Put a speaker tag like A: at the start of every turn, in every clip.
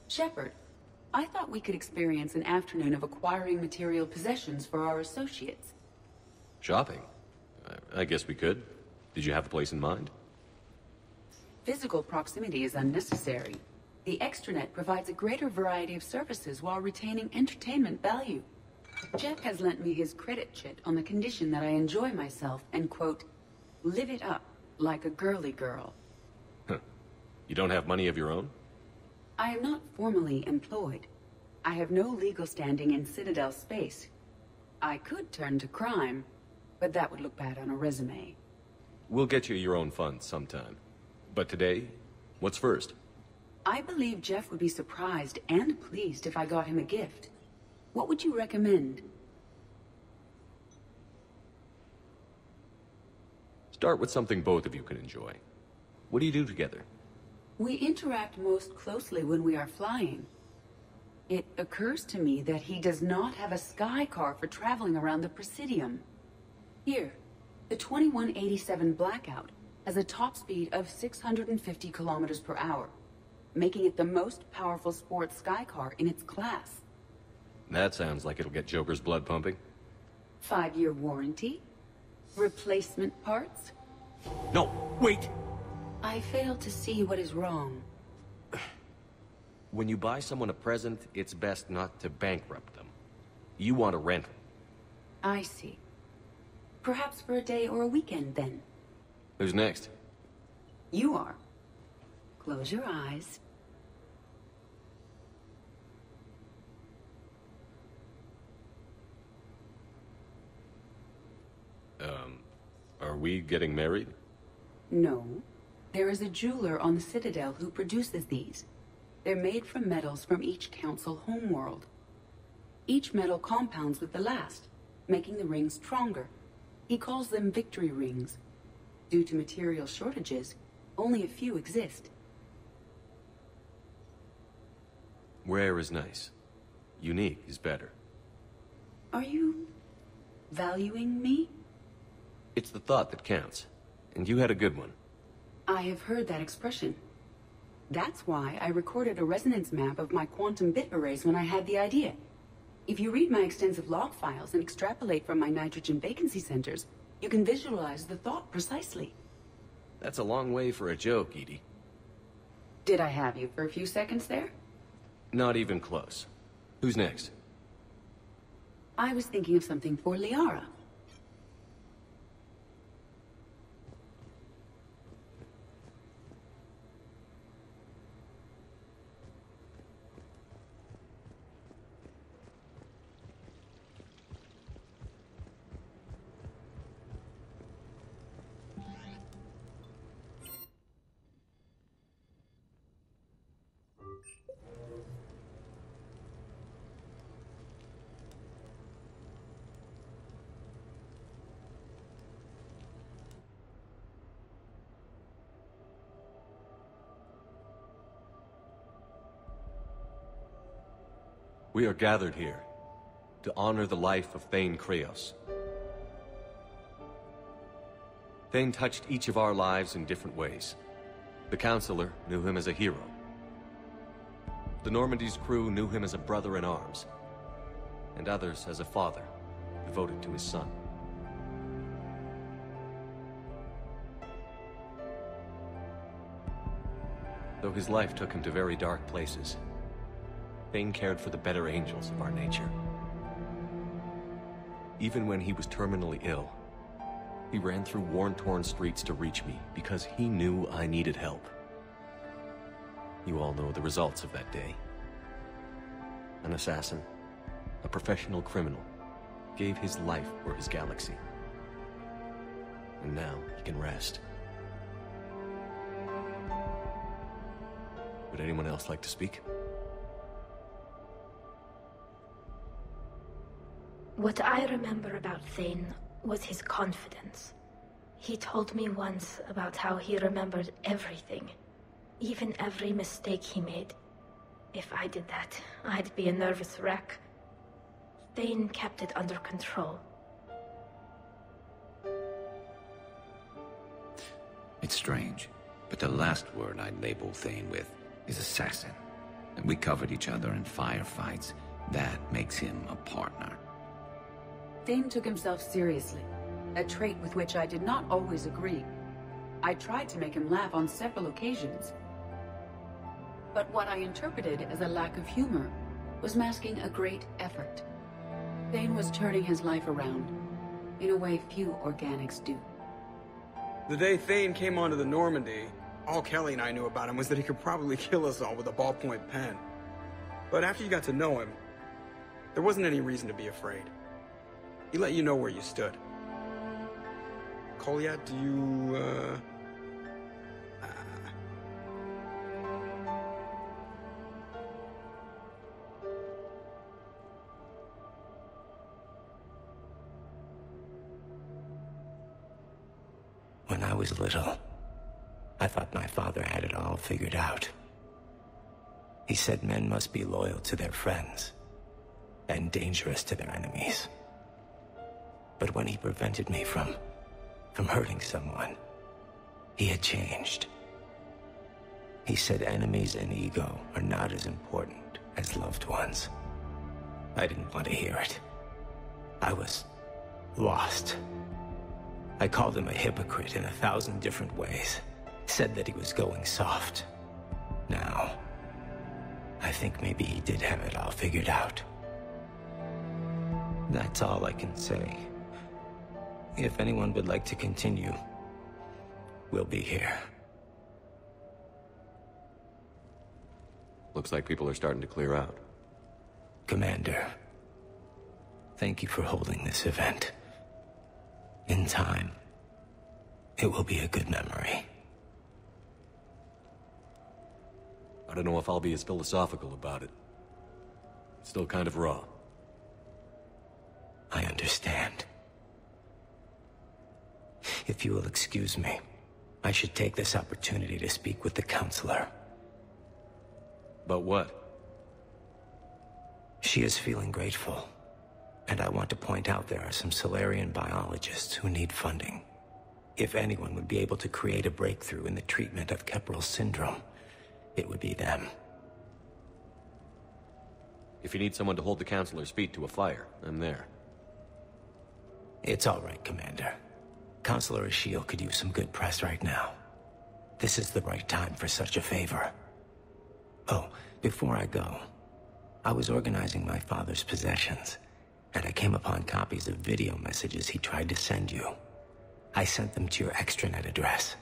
A: Shepard, I thought we could experience an afternoon of acquiring material possessions for our associates.
B: Shopping? I guess we could. Did you have a place in mind?
A: Physical proximity is unnecessary. The extranet provides a greater variety of services while retaining entertainment value. Jeff has lent me his credit chit on the condition that I enjoy myself and, quote, live it up like a girly girl.
B: Huh. You don't have money of your own?
A: I am not formally employed. I have no legal standing in Citadel space. I could turn to crime, but that would look bad on a resume.
B: We'll get you your own funds sometime. But today, what's first?
A: I believe Jeff would be surprised and pleased if I got him a gift. What would you recommend?
B: Start with something both of you can enjoy. What do you do together?
A: We interact most closely when we are flying. It occurs to me that he does not have a sky car for traveling around the Presidium. Here, the 2187 Blackout has a top speed of 650 kilometers per hour, making it the most powerful sports sky car in its class.
B: That sounds like it'll get Joker's blood pumping.
A: 5-year warranty? Replacement parts?
B: No, wait!
A: I fail to see what is wrong.
B: When you buy someone a present, it's best not to bankrupt them. You want a rental.
A: I see. Perhaps for a day or a weekend, then.
B: Who's next?
A: You are. Close your eyes.
B: Are we getting married?
A: No. There is a jeweler on the Citadel who produces these. They're made from metals from each council homeworld. Each metal compounds with the last, making the rings stronger. He calls them victory rings. Due to material shortages, only a few exist.
B: Rare is nice. Unique is better.
A: Are you valuing me?
B: It's the thought that counts. And you had a good one.
A: I have heard that expression. That's why I recorded a resonance map of my quantum bit arrays when I had the idea. If you read my extensive log files and extrapolate from my nitrogen vacancy centers, you can visualize the thought precisely.
B: That's a long way for a joke, Edie.
A: Did I have you for a few seconds there?
B: Not even close. Who's next?
A: I was thinking of something for Liara.
B: We are gathered here to honor the life of Thane Kreos. Thane touched each of our lives in different ways. The Counselor knew him as a hero. The Normandy's crew knew him as a brother in arms, and others as a father devoted to his son. Though his life took him to very dark places, Thane cared for the better angels of our nature. Even when he was terminally ill, he ran through worn-torn streets to reach me because he knew I needed help. You all know the results of that day. An assassin, a professional criminal, gave his life for his galaxy. And now he can rest. Would anyone else like to speak?
C: What I remember about Thane was his confidence. He told me once about how he remembered everything, even every mistake he made. If I did that, I'd be a nervous wreck. Thane kept it under control.
D: It's strange, but the last word I'd label Thane with is assassin. And we covered each other in firefights. That makes him a partner.
A: Thane took himself seriously, a trait with which I did not always agree. I tried to make him laugh on several occasions. But what I interpreted as a lack of humor was masking a great effort. Thane was turning his life around, in a way few organics do.
E: The day Thane came onto the Normandy, all Kelly and I knew about him was that he could probably kill us all with a ballpoint pen. But after you got to know him, there wasn't any reason to be afraid. He let you know where you stood. Kolyat, do you,
F: When I was little, I thought my father had it all figured out. He said men must be loyal to their friends and dangerous to their enemies. But when he prevented me from hurting someone, he had changed. He said enemies and ego are not as important as loved ones. I didn't want to hear it. I was lost. I called him a hypocrite in 1,000 different ways. Said that he was going soft. Now, I think maybe he did have it all figured out. That's all I can say. If anyone would like to continue, we'll be here.
B: Looks like people are starting to clear out.
F: Commander, thank you for holding this event. In time, it will be a good memory.
B: I don't know if I'll be as philosophical about it. It's still kind of raw.
F: I understand. If you will excuse me, I should take this opportunity to speak with the counselor.
B: About what?
F: She is feeling grateful, and I want to point out there are some Solarian biologists who need funding. If anyone would be able to create a breakthrough in the treatment of Keppel syndrome, it would be them.
B: If you need someone to hold the counselor's feet to a fire, I'm there.
F: It's all right, Commander. Counselor Ashiel could use some good press right now. This is the right time for such a favor. Oh, before I go, I was organizing my father's possessions, and I came upon copies of video messages he tried to send you. I sent them to your extranet address.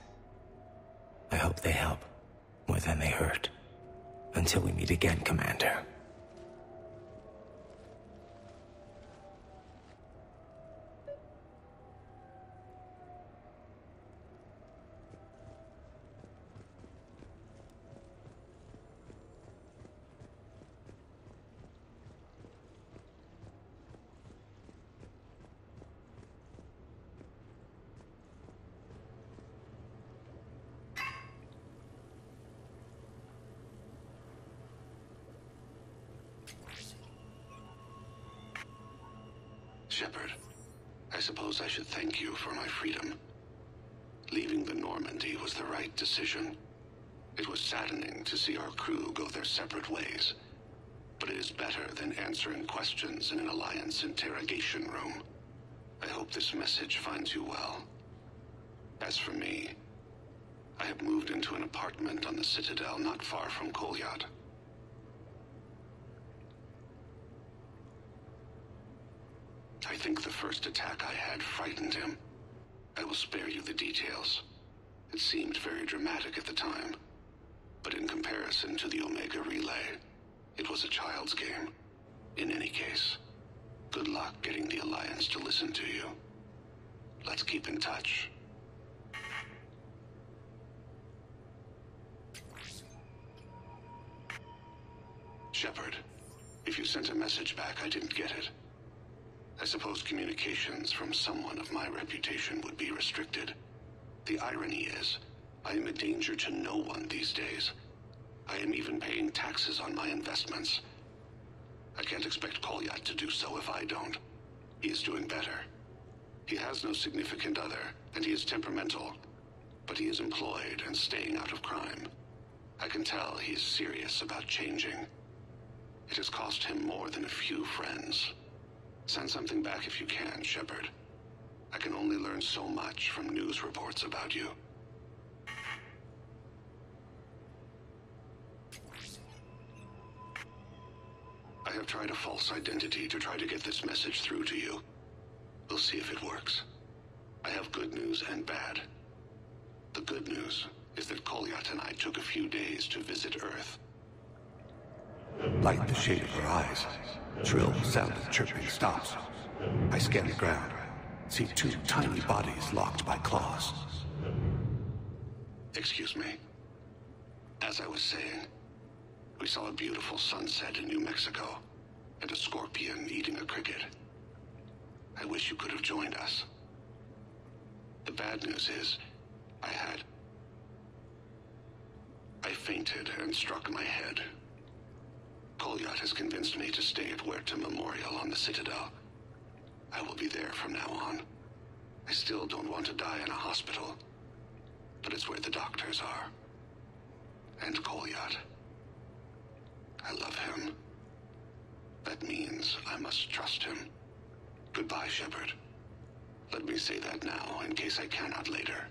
F: I hope they help, more than they hurt. Until we meet again, Commander.
G: Shepard, I suppose I should thank you for my freedom. Leaving the Normandy was the right decision. It was saddening to see our crew go their separate ways, but it is better than answering questions in an Alliance interrogation room. I hope this message finds you well. As for me, I have moved into an apartment on the Citadel not far from Kolyat. I think the first attack I had frightened him. I will spare you the details. It seemed very dramatic at the time, but in comparison to the Omega Relay, it was a child's game. In any case, good luck getting the Alliance to listen to you. Let's keep in touch. Shepard, if you sent a message back, I didn't get it. I suppose communications from someone of my reputation would be restricted. The irony is, I am a danger to no one these days. I am even paying taxes on my investments. I can't expect Kolyat to do so if I don't. He is doing better. He has no significant other, and he is temperamental. but he is employed and staying out of crime. I can tell he's serious about changing. It has cost him more than a few friends. Send something back if you can, Shepard. I can only learn so much from news reports about you. I have tried a false identity to try to get this message through to you. We'll see if it works. I have good news and bad. The good news is that Kolyat and I took a few days to visit Earth.
H: Light the shade of her eyes. Shrill sound of chirping stops. I scan the ground. See two tiny bodies locked by claws.
G: Excuse me. As I was saying, we saw a beautiful sunset in New Mexico, and a scorpion eating a cricket. I wish you could have joined us. The bad news is, I fainted and struck my head. Kolyat has convinced me to stay at Huerta Memorial on the Citadel. I will be there from now on. I still don't want to die in a hospital, but it's where the doctors are. And Kolyat. I love him. That means I must trust him. Goodbye, Shepard. Let me say that now, in case I cannot later.